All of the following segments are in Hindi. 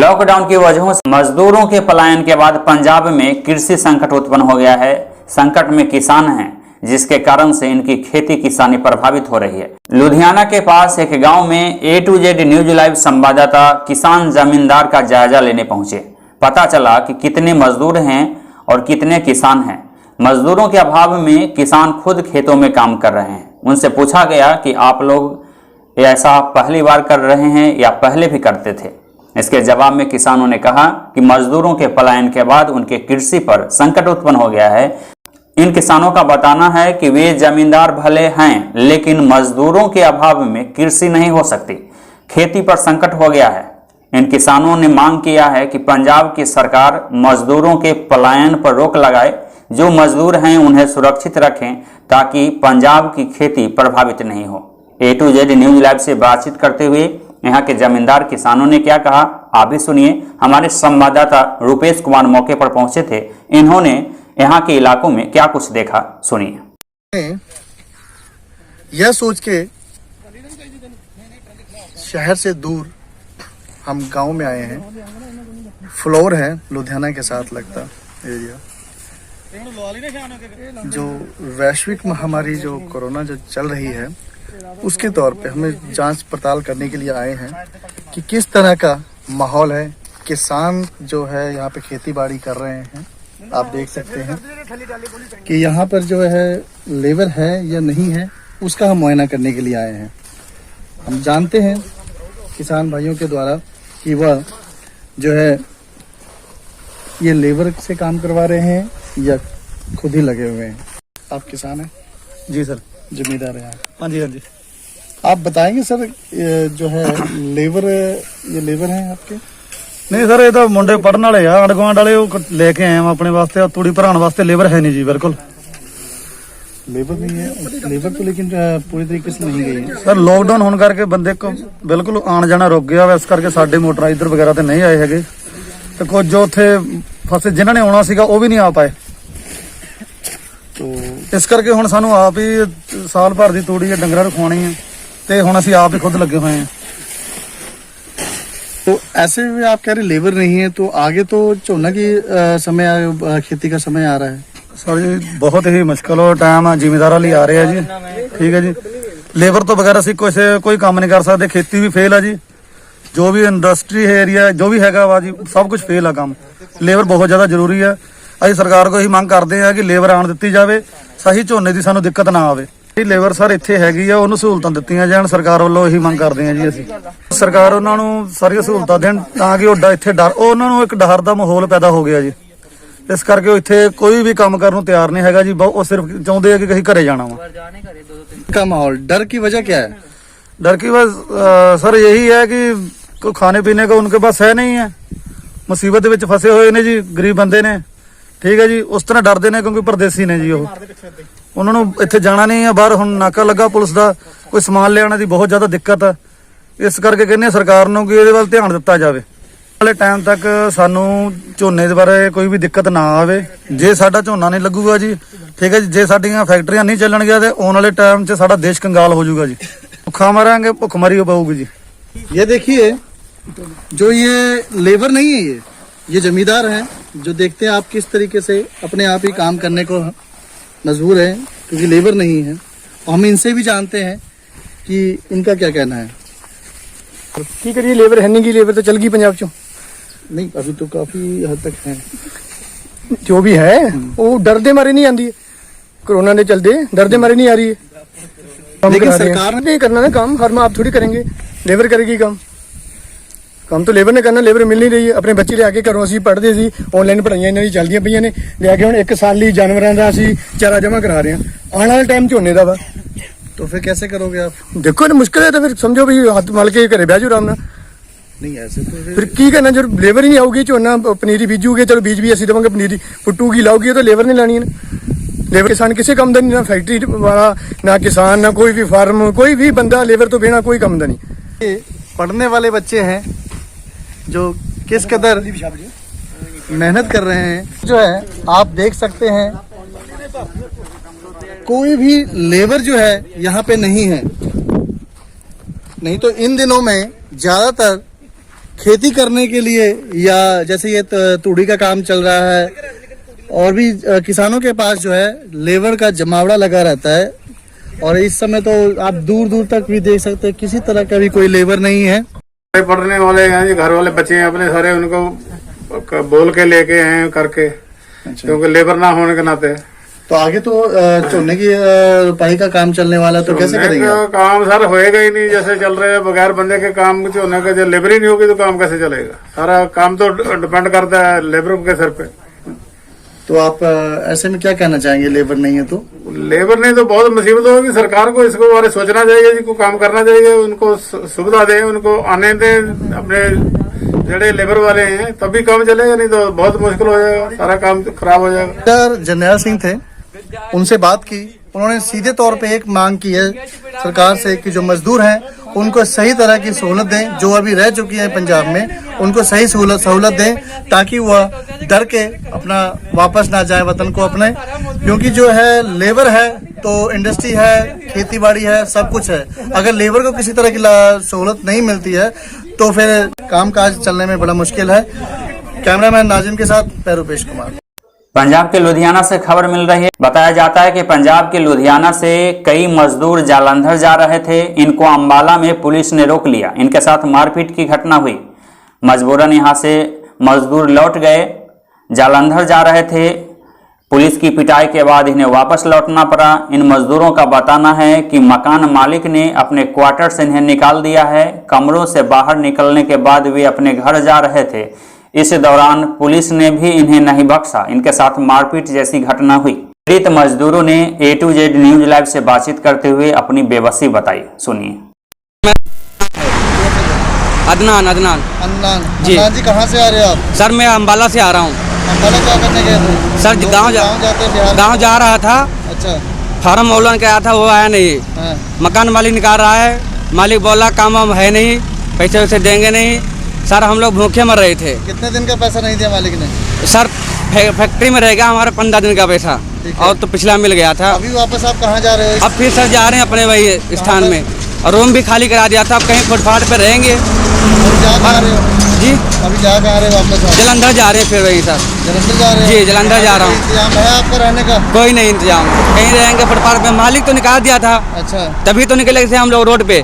लॉकडाउन की वजहों से मजदूरों के पलायन के बाद पंजाब में कृषि संकट उत्पन्न हो गया है। संकट में किसान हैं, जिसके कारण से इनकी खेती किसानी प्रभावित हो रही है। लुधियाना के पास एक गांव में A to Z news live संवाददाता किसान जमींदार का जायजा लेने पहुंचे। पता चला कि कितने मजदूर हैं और कितने किसान हैं। मजदूरों के अभाव में किसान खुद खेतों में काम कर रहे हैं। उनसे पूछा गया कि आप लोग ऐसा पहली बार कर रहे हैं या पहले भी करते थे। इसके जवाब में किसानों ने कहा कि मजदूरों के पलायन के बाद उनके कृषि पर संकट उत्पन्न हो गया है। इन किसानों का बताना है कि वे जमींदार भले हैं, लेकिन मजदूरों के अभाव में कृषि नहीं हो सकती, खेती पर संकट हो गया है। इन किसानों ने मांग किया है कि पंजाब की सरकार मजदूरों के पलायन पर रोक लगाए। जो मजदूर हैं उन्हें सुरक्षित रखें ताकि पंजाब की खेती प्रभावित नहीं हो। A to Z news live से बातचीत करते हुए यहाँ के जमींदार किसानों ने क्या कहा, आप भी सुनिए। हमारे संवाददाता रुपेश कुमार मौके पर पहुंचे थे। इन्होंने यहाँ के इलाकों में क्या कुछ देखा, सुनिए। यह सोच के शहर से दूर हम गांव में आए हैं। फ्लोर है लुधियाना के साथ लगता एरिया। जो वैश्विक महामारी जो कोरोना जो चल रही है, उसके तौर पे हमें जांच पड़ताल करने के लिए आए हैं कि किस तरह का माहौल है। किसान जो है यहाँ पे खेती बाड़ी कर रहे हैं। आप देख सकते हैं कि यहाँ पर जो है लेबर है या नहीं है, उसका हम मुआयना करने के लिए आए हैं। हम जानते हैं किसान भाइयों के द्वारा कि वह जो है ये लेबर से काम करवा रहे हैं या खुद ही लगे हुए हैं। आप किसान हैं? जी सर। जमींदार हैं? हाँ जी, हाँ जी। आप बताएंगे सर, ये जो है लेबर, ये लेबर हैं आपके? नहीं सर, ये तो मुंडे पढ़ने वाले आ, आंढ गुआंढ वाले लेके आए हम अपने वास्ते। तूड़ी भराने वास्ते लेबर है नहीं जी, बिल्कुल लेबर नहीं है। लेबर तो लेकिन पूरी तरीके से नहीं गई है सर। लॉकडाउन होने करके बंदे को बिल्कुल आना जाना रुक गया वा, इस करके साडे मोटर इधर वगैरह ते नहीं आए हैगे ते कुछ जो उत्थे फसे जिन्हां ने आउणा सीगा ਉਹ ਵੀ नहीं आ पाए। तो इस करके हुण सानू आप ही साल भर दी तूड़ी डंगरां ਨੂੰ ਖਵਾਉਣੀ है ते हुण ਅਸੀਂ आप ही खुद लगे हुए हैं। तो ऐसे में आप कह रहे लेबर नहीं है, तो आगे तो झोना की समय खेती का समय आ रहा है सर जी। बहुत ही मुश्किल हो टाइम जिमीदार ਲਈ आ रहे हैं जी। ठीक है जी। लेबर तो बगैर ਅਸੀਂ कोई काम नहीं कर सकते। खेती भी फेल है जी। जो भी इंडस्ट्री एरिया जो भी हैगा वा जी, सब कुछ फेल है काम। लेबर बहुत ज़्यादा ਜ਼ਰੂਰੀ है। ਅਸੀਂ ਸਰਕਾਰ ਕੋਲ ਇਹੀ ਮੰਗ ਕਰਦੇ ਆ ਕਿ ਲੇਬਰ ਆਣ ਦਿੱਤੀ ਜਾਵੇ, ਸਹੀ ਝੋਨੇ ਦੀ ਸਾਨੂੰ ਦਿੱਕਤ ਨਾ ਆਵੇ। ਇਹ ਲੇਬਰ ਸਰ ਇੱਥੇ ਹੈਗੀ ਆ, ਉਹਨੂੰ ਸਹੂਲਤਾਂ ਦਿੱਤੀਆਂ ਜਾਣ। ਸਰਕਾਰ ਵੱਲੋਂ ਇਹੀ ਮੰਗ ਕਰਦੇ ਆ ਜੀ ਅਸੀਂ। ਸਰਕਾਰ ਉਹਨਾਂ ਨੂੰ ਸਾਰੀਆਂ ਸਹੂਲਤਾਂ ਦੇਣ ਤਾਂ ਕਿ ਉਹ ਇੱਥੇ ਡਰ, ਉਹਨਾਂ ਨੂੰ ਇੱਕ ਡਰ ਦਾ ਮਾਹੌਲ ਪੈਦਾ ਹੋ ਗਿਆ ਜੀ। ਇਸ ਕਰਕੇ ਉਹ ਇੱਥੇ ਕੋਈ ਵੀ ਕੰਮ ਕਰਨ ਨੂੰ ਤਿਆਰ ਨਹੀਂ ਹੈਗਾ ਜੀ। ਉਹ ਸਿਰਫ ਚਾਹੁੰਦੇ ਆ ਕਿ ਅਸੀਂ ਘਰੇ ਜਾਣਾ ਵਾ। का माहौल, डर की वजह क्या है? डर की वजह सर यही है कि कोई खाने पीने का उनके पास है नहीं है। मुसीबत ਵਿੱਚ फसे हुए ने जी, गरीब ਬੰਦੇ ਨੇ। ठीक है जी। उस तरह डरते ने क्योंकि परदेसी ने जी। ਉਹਨਾਂ ਨੂੰ ਇੱਥੇ ਜਾਣਾ ਨਹੀਂ ਹੈ। ਬਾਹਰ ਹੁਣ ਨਾਕਾ ਲੱਗਾ ਪੁਲਿਸ ਦਾ, ਕੋਈ ਸਮਾਨ ਲਿਆਉਣ ਦੀ ਬਹੁਤ ਜ਼ਿਆਦਾ ਦਿੱਕਤ ਹੈ। ਇਸ ਕਰਕੇ ਕਹਿੰਦੇ ਸਰਕਾਰ ਨੂੰ ਕਿ ਇਹਦੇ ਵੱਲ ਧਿਆਨ ਦਿੱਤਾ ਜਾਵੇ। ਵਾਲੇ ਟਾਈਮ ਤੱਕ ਸਾਨੂੰ ਝੋਨੇ ਦੇ ਬਾਰੇ ਕੋਈ ਵੀ ਦਿੱਕਤ ਨਾ ਆਵੇ। ਜੇ ਸਾਡਾ ਝੋਨਾ ਨਹੀਂ ਲੱਗੂਗਾ ਜੀ, ਠੀਕ ਹੈ ਜੀ, ਜੇ ਸਾਡੀਆਂ ਫੈਕਟਰੀਆਂ ਨਹੀਂ ਚੱਲਣਗੀਆਂ ਤੇ ਆਉਣ ਵਾਲੇ ਟਾਈਮ 'ਚ ਸਾਡਾ ਦੇਸ਼ ਕੰਗਾਲ ਹੋ ਜਾਊਗਾ ਜੀ। ਭੁੱਖਾ ਮਰਾਂਗੇ, ਭੁੱਖਮਰੀ ਪਊਗੀ जी। ये देखिए, जो ये लेबर नहीं है, ये जमींदार हैं, जो देखते हैं आप किस तरीके से अपने आप ही काम करने को मजबूर है क्योंकि लेबर नहीं है। और हम इनसे भी जानते हैं कि इनका क्या कहना है। की करिए, लेबर है नहीं की, लेबर तो चल गई पंजाब चो। नहीं, अभी तो काफी हद तक है। जो भी है वो डरदे मारे नहीं आती है। कोरोना के चलते डरदे मारे नहीं आ रही है। लेकिन सरकार ने करना ना काम, हर में आप थोड़ी करेंगे, लेबर करेगी काम। काम तो लेबर ने करना, लेबर मिल नहीं रही है। अपने बच्चे लिया के घरों ਅਸੀਂ ਪੜ੍ਹਦੇ ਸੀ, ਆਨਲਾਈਨ ਪੜ੍ਹਾਈਆਂ ਇਹਨਾਂ ਦੀ ਚੱਲਦੀਆਂ ਪਈਆਂ ਨੇ। ਲਿਆ ਕੇ ਹੁਣ 1 ਸਾਲ ਲਈ ਜਾਨਵਰਾਂ ਦਾ ਅਸੀਂ ਚਾਰਾ ਜਮਾ ਕਰਾ ਰਹੇ ਹਾਂ। ਆਉਣ ਵਾਲਾ ਟਾਈਮ ਝੋਨੇ ਦਾ ਵਾ। तो फिर कैसे करोगे आप? ਦੇਖੋ ਨਾ ਮੁਸ਼ਕਿਲ ਹੈ ਤਾਂ ਫਿਰ ਸਮਝੋ ਵੀ ਹੱਥ ਮਲ ਕੇ ਘਰੇ ਬਹਿ ਜਾਓ ਆਰਾਮ ਨਾਲ। नहीं ऐसे तो ਫਿਰ ਕੀ ਕਰਨਾ, ਜਦ ਲੇਬਰ ਹੀ ਨਹੀਂ ਆਊਗੀ। ਝੋਨਾ ਪਨੀਰੀ ਬੀਜੂਗੇ, ਚਲੋ ਬੀਜ ਵੀ ਅਸੀਂ ਦੇਵਾਂਗੇ, ਪਨੀਰੀ ਫੁੱਟੂਗੀ ਲਾਊਗੀ, ਉਹ ਤਾਂ ਲੇਬਰ ਨੇ ਲਾਣੀ ਹੈ ਨਾ। ਲੇਬਰ ਕਿਸਾਨ ਕਿਸੇ ਕੰਮ ਦਾ ਨਹੀਂ, ਨਾ ਫੈਕਟਰੀ ਵਾਲਾ, ਨਾ किसान, ना कोई भी फार्म, कोई भी बंदा लेबर तो बिना कोई काम का नहीं। पढ़ने वाले बच्चे हैं जो किस कदर मेहनत कर रहे हैं, जो है आप देख सकते हैं। कोई भी लेबर जो है यहाँ पे नहीं है। नहीं तो इन दिनों में ज्यादातर खेती करने के लिए या जैसे ये तूड़ी का काम चल रहा है और भी किसानों के पास जो है लेबर का जमावड़ा लगा रहता है और इस समय तो आप दूर दूर तक भी देख सकते हैं किसी तरह का भी कोई लेबर नहीं है। पढ़ने वाले हैं जी, घर वाले बच्चे हैं अपने सारे, उनको बोल के लेके हैं करके, क्योंकि लेबर ना होने के नाते। तो आगे तो चुनने की रुपाई का काम चलने वाला, तो कैसे करेंगे? काम सर होएगा ही नहीं, जैसे चल रहे हैं बगैर बंदे के काम होने का, जब लेबर ही नहीं होगी तो काम कैसे चलेगा? सारा काम तो डिपेंड करता है लेबर के सर पे। तो आप ऐसे में क्या कहना चाहेंगे, लेबर नहीं है तो? लेबर नहीं तो बहुत मुसीबत होगी। सरकार को इसको बारे सोचना चाहिए, जिनको काम करना चाहिए उनको सुविधा दें, उनको आने दें अपने जड़े लेबर वाले हैं, तभी काम चलेगा, नहीं तो बहुत मुश्किल हो जाएगा, सारा काम खराब हो जाएगा। जरनैल सिंह थे, उनसे बात की, उन्होंने सीधे तौर पे एक मांग की है सरकार से कि जो मजदूर हैं उनको सही तरह की सहूलत दें, जो अभी रह चुकी है पंजाब में उनको सही सहूलत दें ताकि वह डर के अपना वापस ना जाए वतन को अपने, क्योंकि जो है लेबर है तो इंडस्ट्री है, खेती बाड़ी है, सब कुछ है। अगर लेबर को किसी तरह की सहूलत नहीं मिलती है तो फिर कामकाज चलने में बड़ा मुश्किल है। कैमरामैन नाजिम के साथ पैरूपेश कुमार। पंजाब के लुधियाना से खबर मिल रही है। बताया जाता है कि पंजाब के लुधियाना से कई मजदूर जालंधर जा रहे थे। इनको अंबाला में पुलिस ने रोक लिया। इनके साथ मारपीट की घटना हुई। मजबूरन यहां से मजदूर लौट गए। जालंधर जा रहे थे। पुलिस की पिटाई के बाद इन्हें वापस लौटना पड़ा। इन मजदूरों का बताना है कि मकान मालिक ने अपने क्वार्टर से इन्हें निकाल दिया है। कमरों से बाहर निकलने के बाद वे अपने घर जा रहे थे। इस दौरान पुलिस ने भी इन्हें नहीं बख्शा। इनके साथ मारपीट जैसी घटना हुई। पीड़ित मजदूरों ने A to Z news live से बातचीत करते हुए अपनी बेबसी बताई। सुनिए। अदनान जी। अदनान जी, कहाँ से आ रहे हो आप? सर मैं अम्बाला से आ रहा हूँ। अम्बाला क्या करने गए थे? सर गाँव जा रहा था। अच्छा। फार्म मौलन के आया था, वो आया नहीं। हाँ। मकान मालिक निकाल रहा है। मालिक बोला काम वाम है नहीं, पैसे वैसे देंगे नहीं। सर हम लोग भूखे मर रहे थे। कितने दिन का पैसा नहीं दिया मालिक ने? सर फैक्ट्री में रहेगा हमारा 15 दिन का पैसा, और तो पिछला मिल गया था। अभी वापस आप कहाँ जा रहे हो? अब फिर सर जा रहे हैं अपने वही स्थान में, और रूम भी खाली करा दिया था। अब कहीं फुटपाथ पे रहेंगे। जा रहे हो जी? अभी जा रहे हो वापस? जलंधर जा रहे हैं फिर वही सर। जलंधर जा रहे हो? जी जलंधर जा रहा हूँ। इंतजाम है आपका रहने का? कोई नहीं इंतजाम, कहीं रहेंगे फुटपाथ पे। मालिक तो निकाल दिया था। अच्छा। तभी तो निकले थे हम लोग रोड पे,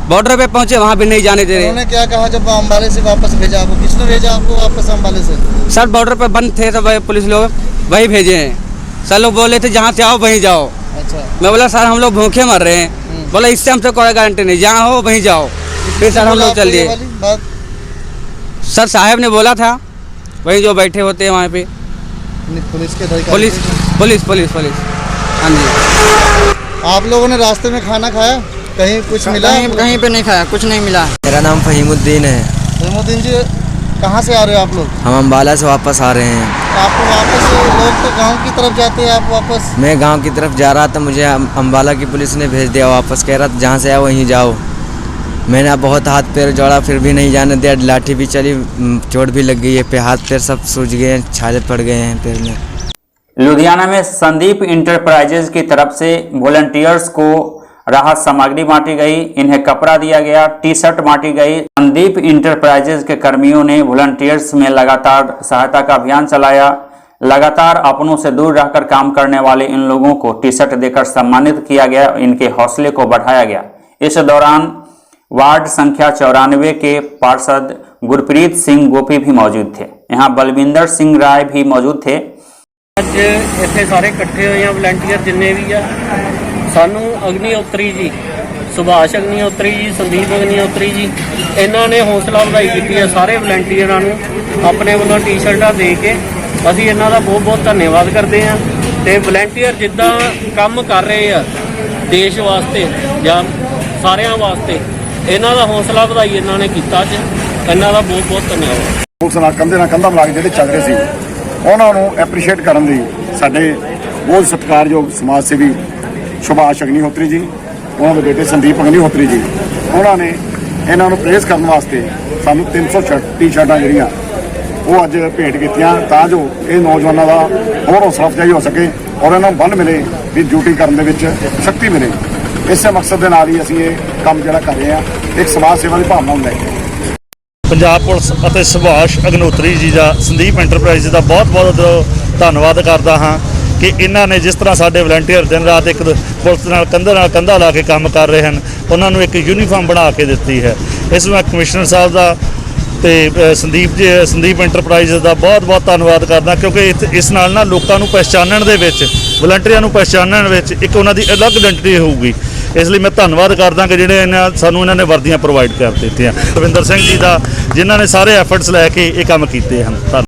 बॉर्डर पे पहुंचे, वहाँ भी नहीं जाने दे रहे। उन्होंने क्या कहा जब अम्बाले से वापस भेजा आपको? किसने भेजा आपको वापस अम्बाले से? सर बॉर्डर पे बंद थे तो वही पुलिस लोग वही भेजे हैं। सर लोग बोले थे जहाँ से आओ वहीं जाओ। अच्छा। मैं बोला सर हम लोग भूखे मर रहे हैं। बोला इससे हमसे कोई गारंटी नहीं, जहाँ हो वहीं जाओ। फिर सर हम लोग चल दिए। सर साहब ने बोला था, वही जो बैठे होते हैं वहाँ पे पुलिस के पुलिस। हाँ जी। आप लोगों ने रास्ते में खाना खाया? कहीं कुछ मिला? कहीं पे नहीं खाया, कुछ नहीं मिला। मेरा नाम फहीमुद्दीन है। फहीमुद्दीन जी, कहाँ से आ रहे हो आप लोग? हम अम्बाला से वापस आ रहे हैं। आपको वापस, लोग तो गांव की तरफ जाते हैं, आप वापस? मैं गांव की तरफ जा रहा था, मुझे अम्बाला की पुलिस ने भेज दिया वापस। कह रहा था जहाँ से आओ वहीं जाओ। मैंने अब बहुत हाथ पैर जोड़ा, फिर भी नहीं जाने दिया। लाठी भी चली, चोट भी लग गई है पे, हाथ पैर सब सूज गए हैं, छाले पड़ गए हैं पैर में। लुधियाना में संदीप इंटरप्राइजेज की तरफ से वॉलंटियर्स को राहत सामग्री बांटी गई। इन्हें कपड़ा दिया गया, टी-शर्ट बांटी गई। संदीप इंटरप्राइजेज के कर्मियों ने वॉलंटियर्स में लगातार सहायता का अभियान चलाया। लगातार अपनों से दूर रहकर काम करने वाले इन लोगों को टी-शर्ट देकर सम्मानित किया गया। इनके हौसले को बढ़ाया गया। इस दौरान वार्ड संख्या 94 के पार्षद गुरप्रीत सिंह गोपी भी मौजूद थे। यहाँ बलविंदर सिंह राय भी मौजूद थे। ਅੱਜ ਇੱਥੇ ਸਾਰੇ ਇਕੱਠੇ ਹੋਏ ਆ ਵਲੰਟੀਅਰ ਜਿੰਨੇ ਵੀ ਆ। ਸਾਨੂੰ ਅਗਨੀਹੋਤਰੀ ਜੀ, ਸੁਭਾਸ਼ ਅਗਨੀਹੋਤਰੀ ਜੀ, ਸੰਦੀਪ ਅਗਨੀਹੋਤਰੀ ਜੀ, ਇਹਨਾਂ ਨੇ ਹੌਸਲਾ ਵਧਾਈ ਕੀਤੀ ਹੈ ਸਾਰੇ ਵਲੰਟੀਅਰਾਂ ਨੂੰ ਆਪਣੇ ਵੱਲੋਂ ਟੀ-ਸ਼ਰਟਾਂ ਦੇ ਕੇ। ਅਸੀਂ ਇਹਨਾਂ ਦਾ ਬਹੁਤ ਬਹੁਤ ਧੰਨਵਾਦ ਕਰਦੇ ਹਾਂ। ਤੇ ਵਲੰਟੀਅਰ ਜਿੱਦਾਂ ਕੰਮ ਕਰ ਰਹੇ ਆ ਦੇਸ਼ ਵਾਸਤੇ ਜਾਂ ਸਾਰਿਆਂ ਵਾਸਤੇ, ਇਹਨਾਂ ਦਾ ਹੌਸਲਾ ਵਧਾਈ ਇਹਨਾਂ ਨੇ ਕੀਤਾ। ਅੱਜ ਇਹਨਾਂ ਦਾ ਬਹੁਤ ਬਹੁਤ ਧੰਨਵਾਦ। ਉਸ ਨਾਲ ਕੰਧਾ ਮਿਲਾ ਕੇ ਜਿਹੜੇ ਚੱਲ ਰਹੇ ਸੀ ਉਹਨਾਂ ਨੂੰ ਐਪਰੀਸ਼ੀਏਟ ਕਰਨ ਲਈ ਸਾਡੇ ਬਹੁਤ ਸਤਿਕਾਰਯੋਗ ਸਮਾਜ ਸੇਵੀ ਸੁਭਾਸ਼ ਅਗਨੀਹੋਤਰੀ ਜੀ, ਉਹਨਾਂ ਦੇ ਬੇਟੇ ਸੰਦੀਪ ਅਗਨੀਹੋਤਰੀ ਜੀ, ਉਹਨਾਂ ਨੇ ਇਹਨਾਂ ਨੂੰ ਪ੍ਰੇਜ਼ ਕਰਨ ਵਾਸਤੇ ਸਾਨੂੰ 300 ਟੀ-ਸ਼ਰਟਾਂ ਜਿਹੜੀਆਂ ਉਹ ਅੱਜ ਭੇਟ ਕੀਤੀਆਂ, ਤਾਂ ਜੋ ਇਹ ਨੌਜਵਾਨਾਂ ਦਾ ਹੋਰ ਹੌਸਲਾ ਅਫਜ਼ਾਈ ਹੋ ਸਕੇ ਔਰ ਇਹਨਾਂ ਨੂੰ ਬਲ ਮਿਲੇ ਵੀ ਡਿਊਟੀ ਕਰਨ ਦੇ ਵਿੱਚ ਸ਼ਕਤੀ ਮਿਲੇ। ਇਸੇ ਮਕਸਦ ਦੇ ਨਾਲ ਹੀ ਅਸੀਂ ਇਹ ਕੰਮ ਜਿਹੜਾ ਕਰ ਰਹੇ ਹਾਂ, ਇੱਕ ਸਮਾਜ ਸੇਵਾ ਦੀ ਭਾਵਨਾ ਨੂੰ ਲੈ ਕੇ। ਪੰਜਾਬ ਪੁਲਿਸ ਅਤੇ ਸੁਭਾਸ਼ ਅਗਨੋਤਰੀ ਜੀ ਦਾ, ਸੰਦੀਪ ਐਂਟਰਪ੍ਰਾਈਜ਼ ਦਾ ਬਹੁਤ ਧੰਨਵਾਦ ਕਰਦਾ ਹਾਂ ਕਿ ਇਹਨਾਂ ਨੇ ਜਿਸ ਤਰ੍ਹਾਂ ਸਾਡੇ ਵਲੰਟੀਅਰ ਦਿਨ ਰਾਤ ਇੱਕ ਪੁਲਿਸ ਨਾਲ ਕੰਧਾ ਲਾ ਕੇ ਕੰਮ ਕਰ ਰਹੇ ਹਨ, ਉਹਨਾਂ ਨੂੰ ਇੱਕ ਯੂਨੀਫਾਰਮ ਬਣਾ ਕੇ ਦਿੱਤੀ ਹੈ। ਇਸ ਨੂੰ ਮੈਂ ਕਮਿਸ਼ਨਰ ਸਾਹਿਬ ਦਾ ਤੇ ਸੰਦੀਪ ਐਂਟਰਪ੍ਰਾਈਜ਼ ਦਾ ਬਹੁਤ ਧੰਨਵਾਦ ਕਰਦਾ, ਕਿਉਂਕਿ ਇਸ ਨਾਲ ਨਾ ਲੋਕਾਂ ਨੂੰ ਪਹਿਚਾਨਣ ਦੇ ਵਿੱਚ, ਵਲੰਟੀਅਰਾਂ ਨੂੰ ਪਹਿਚਾਨਣ ਵਿੱਚ ਇੱਕ ਉਹਨਾਂ ਦੀ ਅਲੱਗ ਆਇਡੈਂਟੀਟੀ ਹੋਊਗੀ। ਇਸ ਲਈ ਮੈਂ ਧੰਨਵਾਦ ਕਰਦਾ ਕਿ ਜਿਹੜੇ ਸਾਨੂੰ ਇਹਨਾਂ ਨੇ ਵਰਦੀਆਂ ਪ੍ਰੋਵਾਈਡ ਕਰ ਦਿੱਤੀਆਂ। ਰਵਿੰਦਰ ਸਿੰਘ ਜੀ ਦਾ, ਜਿਨ੍ਹਾਂ ਨੇ ਸਾਰੇ ਐਫਰਟਸ ਲੈ ਕੇ ਇਹ ਕੰਮ ਕੀਤੇ ਹਨ।